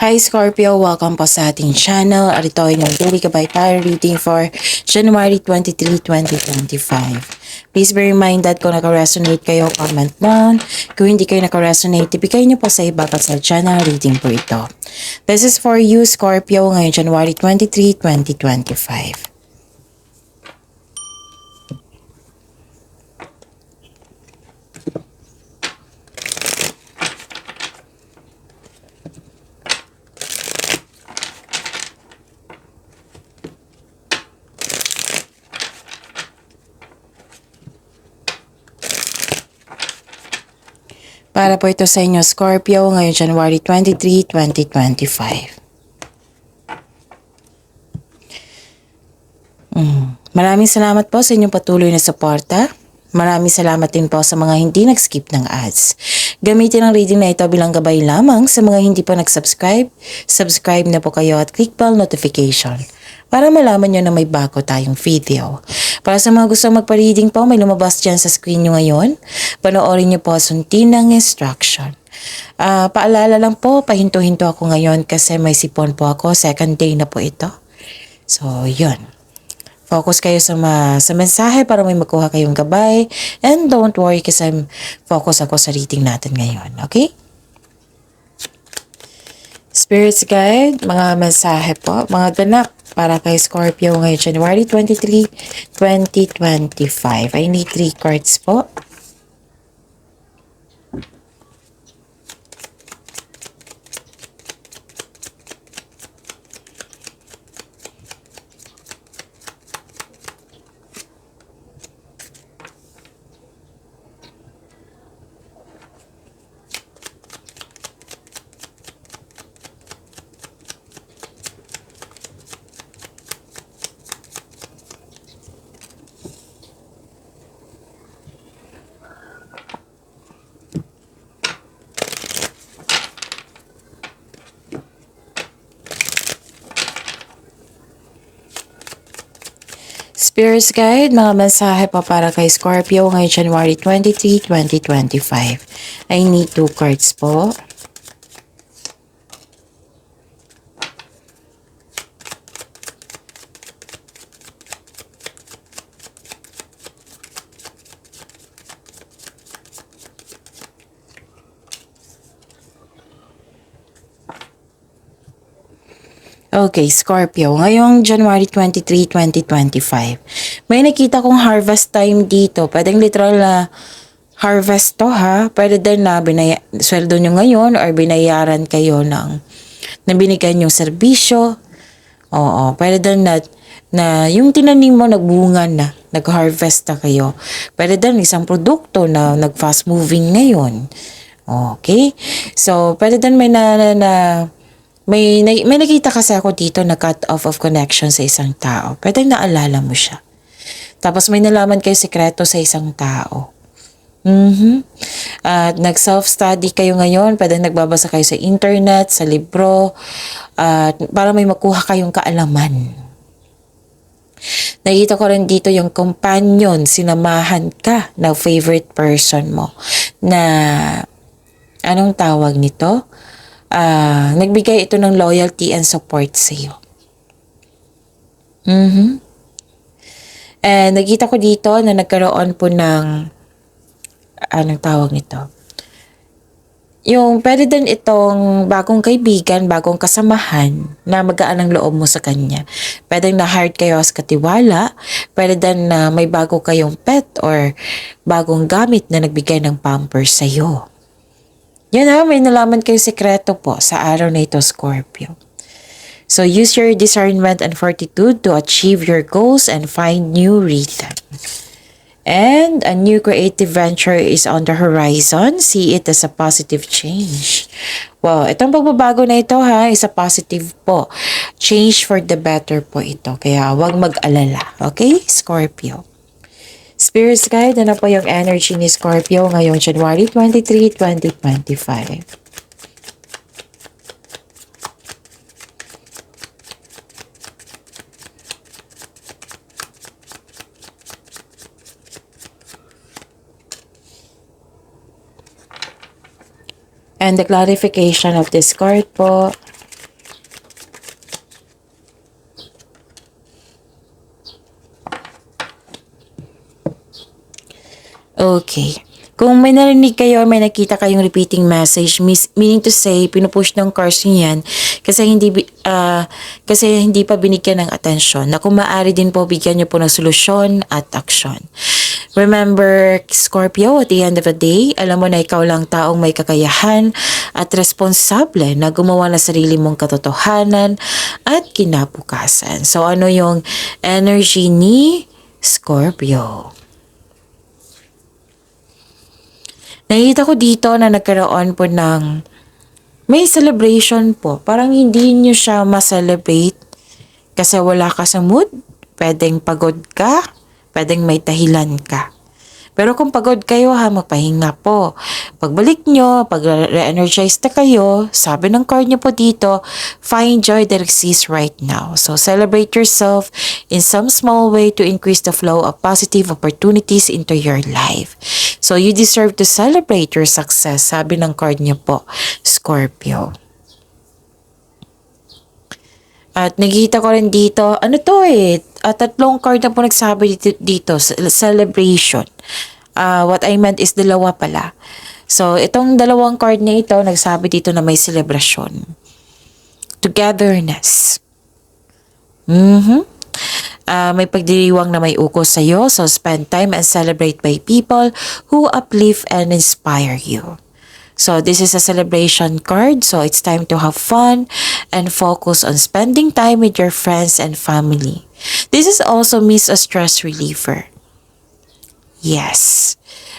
Hi Scorpio! Welcome po sa ating channel. At ito ay yung daily gabay tayo reading for January 23, 2025. Please be reminded kung naka-resonate kayo, comment down. Kung hindi kayo naka-resonate, ibigay niyo po sa iba at sa channel reading po ito. This is for you Scorpio ngayong January 23, 2025. Para po ito sa inyo Scorpio ngayong January 23, 2025. Maraming salamat po sa inyong patuloy na suporta. Maraming salamat din po sa mga hindi nag-skip ng ads. Gamitin ang reading na ito bilang gabay lamang sa mga hindi po nag-subscribe. Subscribe na po kayo at click bell notification para malaman nyo na may bago tayong video. Para sa mga gusto magpa-reading po, may lumabas dyan sa screen nyo ngayon. Panoorin nyo po sundin ng instruction. Paalala lang po, pahinto-hinto ako ngayon kasi may sipon po ako. Second day na po ito. So, yun. Focus kayo sa mensahe para may makuha kayong gabay. And don't worry kasi focus ako sa reading natin ngayon. Okay? Spirits Guide, mga mensahe po, mga ganap para kay Scorpio ngayon January 23, 2025. I need 3 cards po. Spirits Guide, mga mensahe pa para kay Scorpio ngayong January 23, 2025. I need 2 cards po. Okay, Scorpio, ngayong January 23, 2025. May nakita kong harvest time dito. Pwedeng literal na harvest to ha. Pwede din na sweldo nyo ngayon or binayaran kayo ng binigyan yung serbisyo. Oo, pwede din na yung tinanim mo nagbunga na, nag-harvest na kayo. Pwede din isang produkto na nag-fast moving ngayon. Okay? So, pwede din may nakita kasi ako dito na cut off of connection sa isang tao. Pwede naalala mo siya. Tapos may nalaman kayo sekreto sa isang tao. At nag-self-study kayo ngayon. Pwede nagbabasa kayo sa internet, sa libro. Para may makuha kayong kaalaman. Nakita ko rin dito yung companion, sinamahan ka na favorite person mo. Na, anong tawag nito? Nagbigay ito ng loyalty and support sa iyo. And nakita ko dito na nagkaroon po ng anong tawag nito? Yung pwede din itong bagong kaibigan, bagong kasamahan na magaan ang loob mo sa kanya. Pwede na hired kayo as katiwala. Pwede din na may bago kayong pet or bagong gamit na nagbigay ng pampers sa iyo. Yan ha, may nalaman kayo sekreto po sa araw na ito, Scorpio. So, use your discernment and fortitude to achieve your goals and find new rhythm. And a new creative venture is on the horizon. See it as a positive change. Wow, itong pagbabago na ito ha, is a positive po. Change for the better po ito. Kaya huwag mag-alala. Okay, Scorpio? Spirits Guide, ano po yung energy ni Scorpio ngayong January 23, 2025. And the clarification of this card po, Okay. Kung may narinig kayo, may nakita kayong repeating message, meaning to say, pinupush ng cards niyo yan kasi hindi pa binigyan ng atensyon, na kung maaari din po bigyan niyo po ng solusyon at aksyon. Remember, Scorpio, at the end of the day, alam mo na ikaw lang taong may kakayahan at responsable na gumawa ng sarili mong katotohanan at kinabukasan. So ano yung energy ni Scorpio? Nakita ko dito na nagkaroon po ng may celebration po. Parang hindi nyo siya ma-celebrate kasi wala ka sa mood. Pwedeng pagod ka, pwedeng may dahilan ka. Pero kung pagod kayo magpahinga po. Pagbalik nyo, pag re-energize na kayo, sabi ng card nyo po dito, find joy that exists right now. So celebrate yourself in some small way to increase the flow of positive opportunities into your life. So you deserve to celebrate your success, sabi ng card nyo po, Scorpio. At nakita ko rin dito, tatlong card na po nagsabi dito celebration. What I meant is dalawa pala. So, itong dalawang card na ito, nagsabi dito na may celebration. Togetherness. May pagdiriwang na may ukos sa'yo, so spend time and celebrate by people who uplift and inspire you. So this is a celebration card, so it's time to have fun and focus on spending time with your friends and family. This is also means a stress reliever. Yes.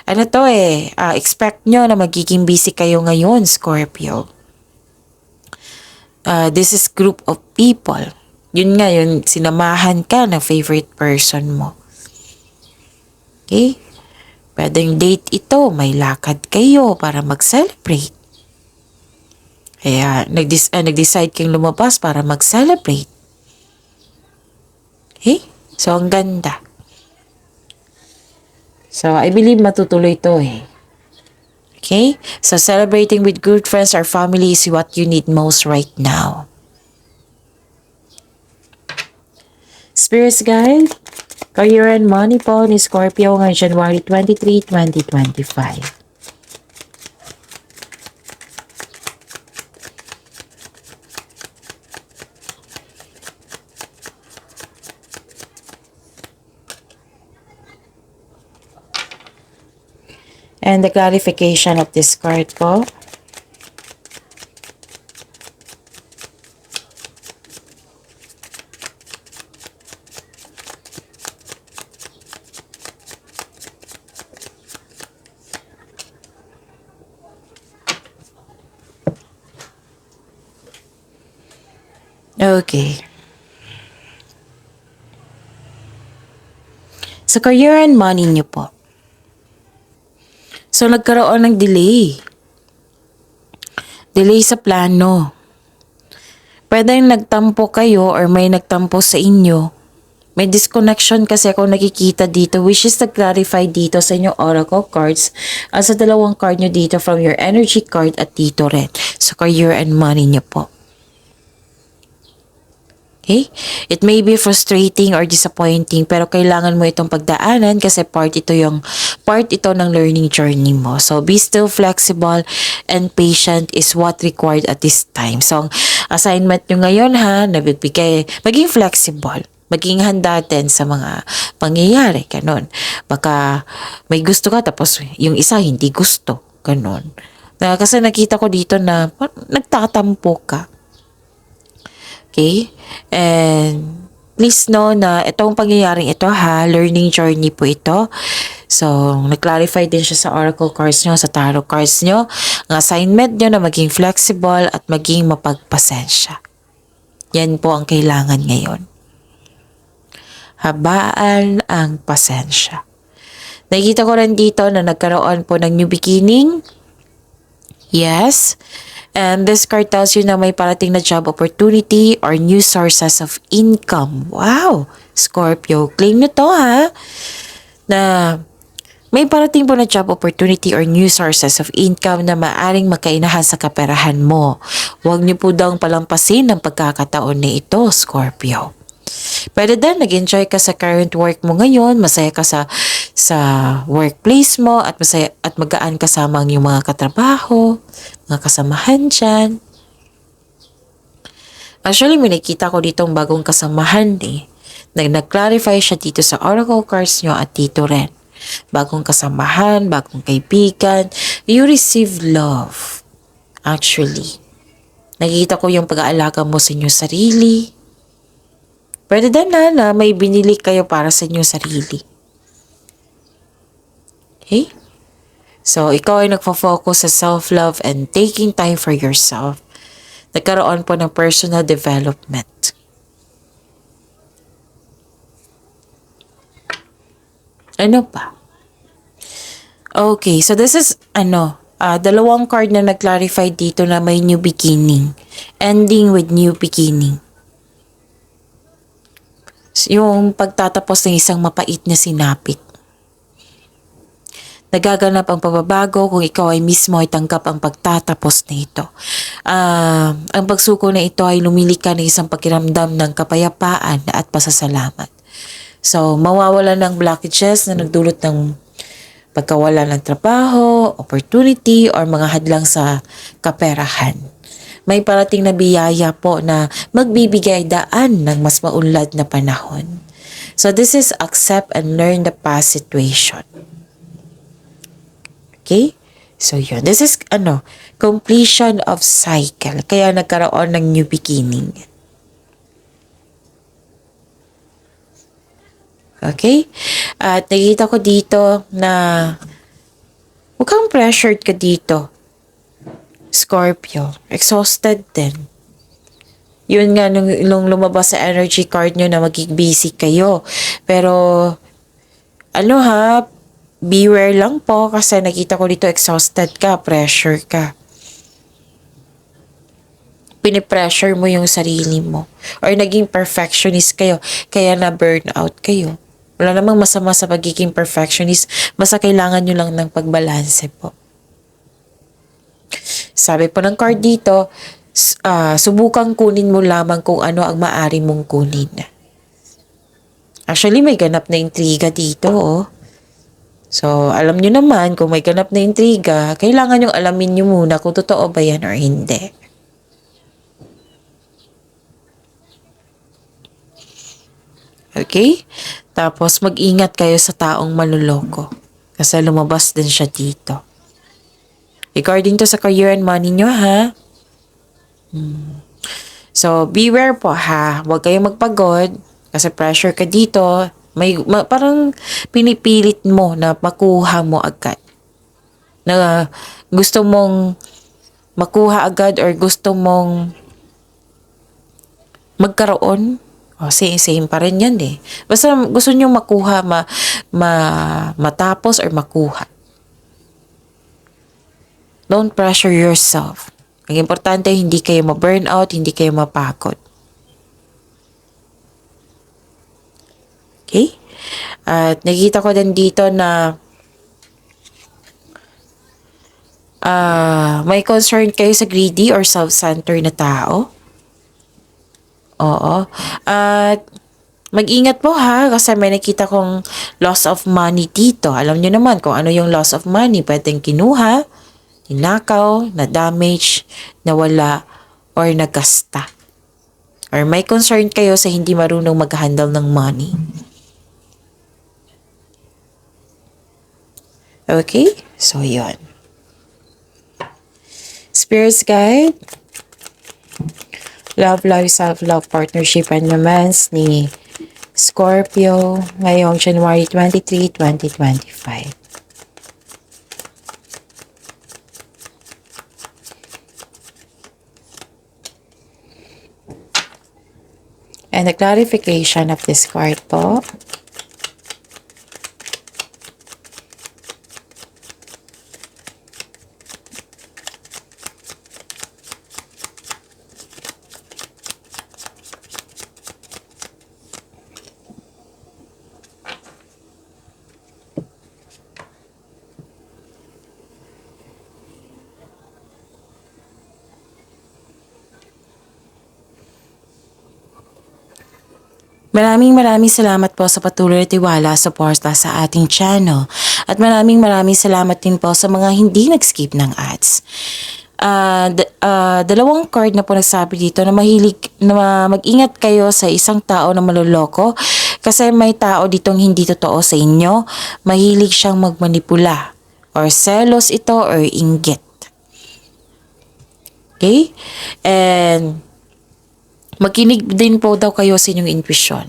Expect nyo na magiging busy kayo ngayon, Scorpio. This is group of people. Yun nga, sinamahan ka ng favorite person mo. Okay? Pwedeng date ito, may lakad kayo para mag-celebrate. Kaya nag-decide kang lumabas para mag-celebrate. Okay? So, ang ganda. So, I believe matutuloy ito Okay? So, celebrating with good friends or family is what you need most right now. Spirits Guide, Career and Money po ni Scorpio ngayong January 23, 2025. And the clarification of this card po. Okay. Sa career and money niyo po. So, nagkaroon ng delay. Delay sa plano. Pwedeng nagtampo kayo or may nagtampo sa inyo. May disconnection kasi ako nakikita dito, which is nag-clarify dito sa inyong oracle cards at sa dalawang card nyo dito from your energy card at dito rin. So, career and money niyo po. Okay? It may be frustrating or disappointing pero kailangan mo itong pagdaanan kasi part ito ng learning journey mo. So be still flexible and patient is what required at this time. So ang assignment nyo ngayon maging flexible. Maging handa din sa mga pangyayari. Ganon. Baka may gusto ka tapos yung isa hindi gusto. Ganon. Kasi nakita ko dito na nagtatampo ka. Okay? And please know na itong pangyayaring ito learning journey po ito. So, nag-clarify din siya sa oracle cards nyo, sa tarot cards nyo. Ang assignment nyo na maging flexible at maging mapagpasensya. Yan po ang kailangan ngayon. Habaan ang pasensya. Nakikita ko rin dito na nagkaroon po ng new beginning. Yes. And this card tells you na may parating na job opportunity or new sources of income. Wow! Scorpio, claim nyo to na may parating po na job opportunity or new sources of income na maaring makainahan sa kaperahan mo. Huwag nyo po daw palampasin ang pagkakataon na ito, Scorpio. Pwede din, nag-enjoy ka sa current work mo ngayon, masaya ka sa sa workplace mo at masaya at magaan kasama ang iyong mga katrabaho, mga kasamahan dyan. Actually, may nakita ko ditong bagong kasamahan eh. Nag-clarify siya dito sa oracle cards nyo at dito rin. Bagong kasamahan, bagong kaibigan. You receive love. Actually. Nakikita ko yung pag-aalaga mo sa inyong sarili. Pwede din na may binili kayo para sa inyong sarili. Okay? So, ikaw ay nagfo-focus sa self-love and taking time for yourself. Nagkaroon po ng personal development. Ano pa? Okay, so this is dalawang card na nag-clarify dito na may new beginning. Ending with new beginning. Yung pagtatapos ng isang mapait na sinapit. Nagaganap ang pagbabago kung ikaw ay mismo ay tanggap ang pagtatapos na ito. Ang pagsuko na ito ay lumilika ng isang pakiramdam ng kapayapaan at pasasalamat. So, mawawala ng blockages na nagdulot ng pagkawala ng trabaho, opportunity, or mga hadlang sa kaperahan. May parating na biyaya po na magbibigay daan ng mas maunlad na panahon. So, this is accept and learn the past situation. Okay? So, yun. This is, completion of cycle. Kaya nagkaroon ng new beginning. Okay? At nakita ko dito na huwag kang pressured ka dito. Scorpio. Exhausted din. Yun nga, nung lumabas sa energy card nyo na maging busy kayo. Pero, beware lang po kasi nakita ko dito exhausted ka, pressure ka. Pinipressure mo yung sarili mo. Or naging perfectionist kayo, kaya na burnout kayo. Wala namang masama sa pagiging perfectionist, basta kailangan nyo lang ng pagbalanse po. Sabi po ng card dito, subukang kunin mo lamang kung ano ang maaari mong kunin. Actually, may ganap na intriga dito, oh. So, alam nyo naman, kung may ganap na intriga, kailangan nyo alamin nyo muna kung totoo ba yan or hindi. Okay? Tapos, mag-ingat kayo sa taong maluloko. Kasi lumabas din siya dito. Regarding to sa career and money nyo, ha? So, beware po, ha? Huwag kayong magpagod. Kasi pressure ka dito. Parang pinipilit mo na makuha mo agad. Na gusto mong makuha agad or gusto mong magkaroon. Same pa rin yan eh. Basta gusto nyo makuha, matapos or makuha. Don't pressure yourself. Ang importante, hindi kayo ma-burnout, hindi kayo mapagod. Okay? At nakita ko din dito na may concern kayo sa greedy or self-centered na tao. Oo. At mag-ingat po ha, kasi may nakita kong loss of money dito. Alam nyo naman kung ano yung loss of money. Pwedeng kinuha, tinakaw, na-damage, nawala, or nagasta. Or may concern kayo sa hindi marunong mag-handle ng money. Okay? So, yun. Spirits Guide. Love, life, self-love, partnership, and romance ni Scorpio ngayong January 23, 2025. And the clarification of this card po. Maraming salamat po sa patuloy at tiwala suporta sa ating channel. At maraming salamat din po sa mga hindi nag-skip ng ads. Dalawang card na po nagsabi dito na mag-ingat kayo sa isang tao na maluloko kasi may tao ditong hindi totoo sa inyo. Mahilig siyang magmanipula or selos ito or inggit. Okay? And makinig din po daw kayo sa inyong intuition.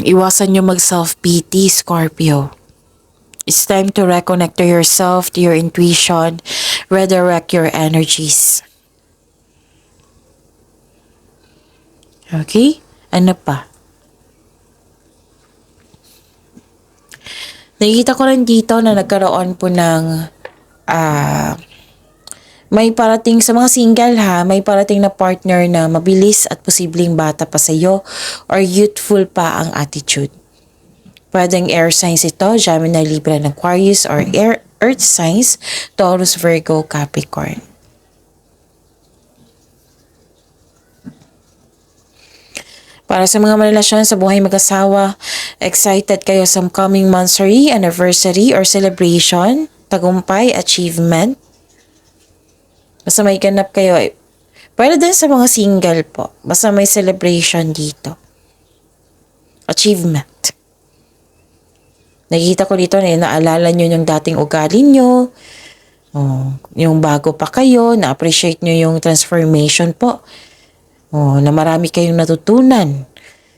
Iwasan nyo mag-self-pity, Scorpio. It's time to reconnect to yourself, to your intuition, redirect your energies. Okay? Ano pa? Nakikita ko rin dito na nagkaroon po ng may parating sa mga single may parating na partner na mabilis at posibleng bata pa sa iyo or youthful pa ang attitude. Pwedeng air signs ito, Gemini, Libra, and Aquarius, or earth signs, Taurus, Virgo, Capricorn. Para sa mga marelasyon sa buhay mag-asawa, excited kayo sa coming monthsary, anniversary, or celebration, tagumpay, achievement. Basta may ganap kayo. Pwede din sa mga single po. Basta may celebration dito. Achievement. Nakikita ko dito na naalala nyo yung dating ugali nyo. Yung bago pa kayo. Na-appreciate nyo yung transformation po. Na marami kayong natutunan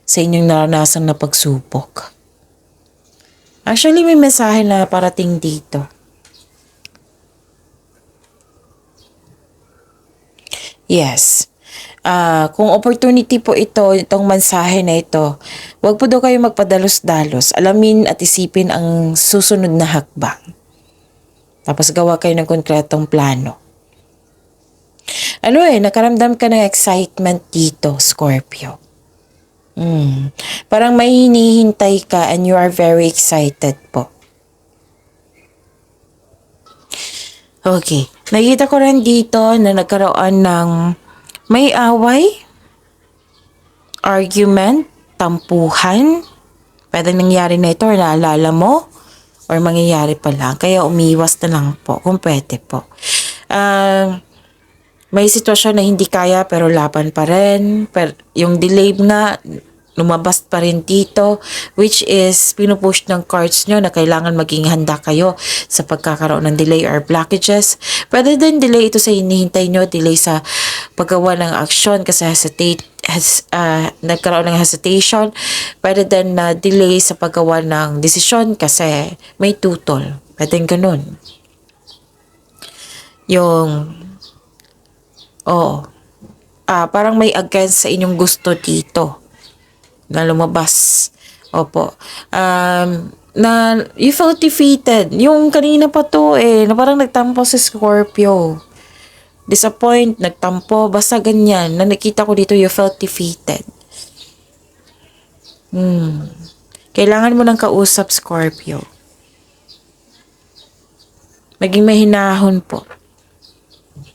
sa inyong naranasang na pagsubok. Actually, may mensahe na parating dito. Yes. Kung opportunity po itong mensahe na ito, huwag po daw kayo magpadalos-dalos. Alamin at isipin ang susunod na hakbang. Tapos gawa kayo ng konkretong plano. Nakaramdam ka ng excitement dito, Scorpio. Parang may hinihintay ka and you are very excited po. Okay. Nakita ko rin dito na nagkaroon ng may away, argument, tampuhan. Pwedeng nangyari na ito or naalala mo or mangyayari pa lang. Kaya umiwas na lang po kung pwede po. May sitwasyon na hindi kaya pero laban pa rin. Pero yung delay nga, lumabas pa rin dito, which is pinupush ng cards nyo na kailangan maging handa kayo sa pagkakaroon ng delay or blockages. Pwede din delay ito sa hinihintay nyo, delay sa paggawa ng aksyon kasi nagkaroon ng hesitation. Pwede din na delay sa paggawa ng desisyon kasi may tutol. Pwede ganun. Parang may against sa inyong gusto dito na lumabas. Opo. Na you felt defeated. Yung kanina pa to na parang nagtampo si Scorpio. Disappoint, nagtampo, basta ganyan. Na nakita ko dito, you felt defeated. Kailangan mo ng kausap, Scorpio. Maging mahinahon po.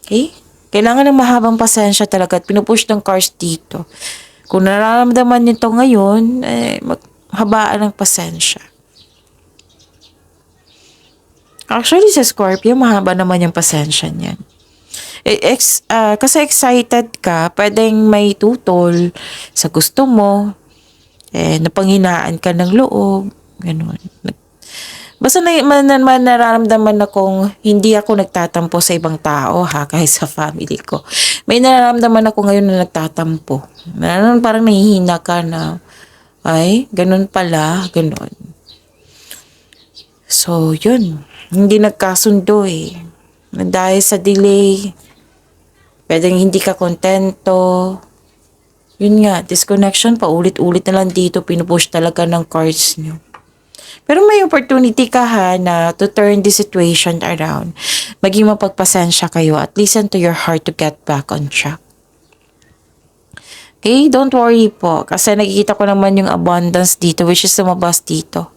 Okay? Kailangan ng mahabang pasensya talaga at pinupush ng cards dito. Kung nararamdaman nito ngayon, maghabaan ng pasensya. Actually, sa Scorpio, mahaba naman yung pasensya niyan. Kasi excited ka, pwedeng may tutol sa gusto mo, napanghinaan ka ng loob, ganun. Basta nararamdaman na kung hindi ako nagtatampo sa ibang tao kahit sa family ko. May nararamdaman ako ngayon na nagtatampo. Parang nahihina ka na, ay, ganun pala, ganun. So, yun. Hindi nagkasundo Dahil sa delay, pwedeng hindi ka kontento. Yun nga, disconnection, paulit-ulit na lang dito, pinupush talaga ng cards nyo. Pero may opportunity ka na to turn the situation around. Maging mapagpasensya kayo at listen to your heart to get back on track. Okay, don't worry po. Kasi nakikita ko naman yung abundance dito, which is lumabas dito.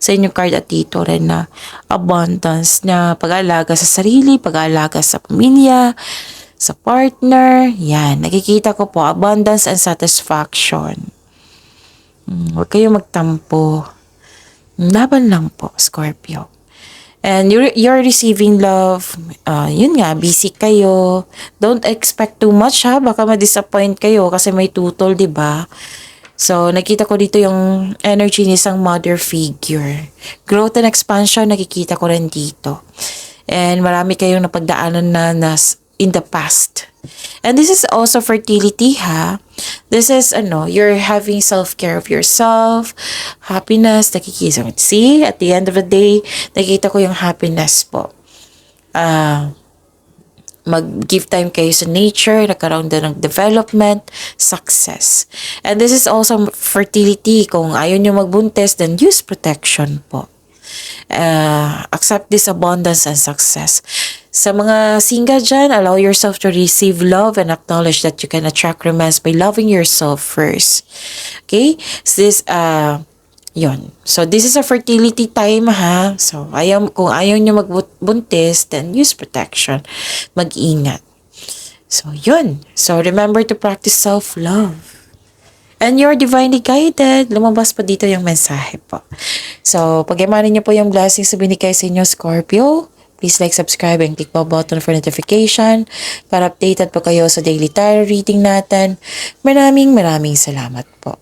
Sa inyong card at dito rin na abundance na pag-aalaga sa sarili, pag-aalaga sa pamilya, sa partner. Yan, nakikita ko po, abundance and satisfaction. Huwag kayong magtampo. Laban lang po, Scorpio. And you're receiving love. Yun nga, busy kayo. Don't expect too much ha. Baka ma-disappoint kayo kasi may tutol, di ba? So, nakita ko dito yung energy ni isang mother figure. Growth and expansion, nakikita ko rin dito. And marami kayong napagdaanan na in the past. And this is also fertility ha. This is you're having self-care of yourself, happiness, nakikita. See, at the end of the day, nakita ko yung happiness po. Mag-give time kayo sa nature, nagkaroon din ng development, success. And this is also fertility. Kung ayaw nyo magbuntis, then use protection po. Accept this abundance and success. Sa mga single dyan, allow yourself to receive love and acknowledge that you can attract romance by loving yourself first. Okay? So this, yun. So this is a fertility time ha. So kung ayaw nyo magbuntis, then use protection. Mag-ingat. So yun. So remember to practice self-love. And you're divinely guided. Lumabas pa dito yung mensahe po. So, pag-imanin niyo po yung blessings na binigay sa inyo, Scorpio. Please like, subscribe, and click po button for notification para updated po kayo sa daily tarot reading natin. Maraming salamat po.